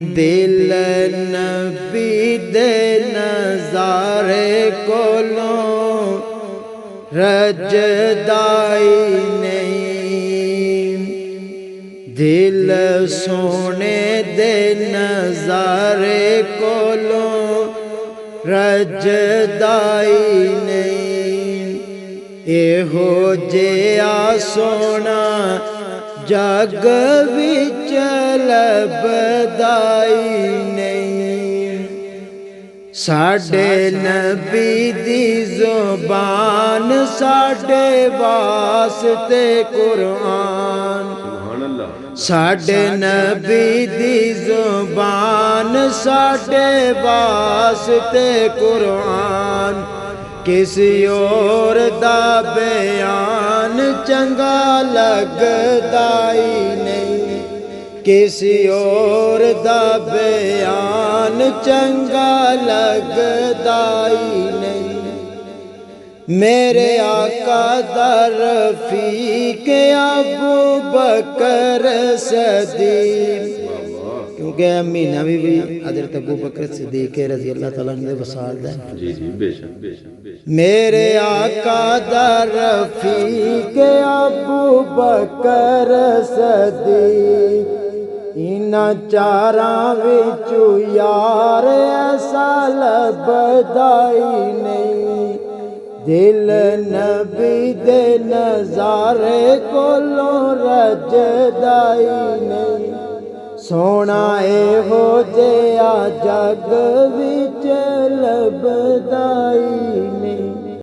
दिल नबी दे नज़ारे कोलों रजदाई नहीं। दिल सोने दे नज़ारे कोलों रजदाई नहीं। एहो जिया सोना जग विच लभदाई नहीं। साडे नबी दी ज़ुबान साडे वास्ते कुरान। साडे नबी दी ज़ुबान साडे वास्ते कुरान। किसी और दा बयान चंगा लगदाई नहीं। किसी और दा बयान चंगा लगदाई नहीं। मेरे आका दा रफीक अबू बकर सदीक, क्योंकि महीना भी हज़रत अबू बकर सिद्दीक़ रज़ी अल्लाह तआला अन्हु वसाल दा। जी जी बेशक बेशक। मेरे आका दा रफीक अबू बकर सदीक, इन्हां चारां विचों यार ऐसा लभदाई नहीं। दिल नबी दे नज़ारे कोलों रजदाई नहीं। सोना एहो जिया जग विच लभदाई।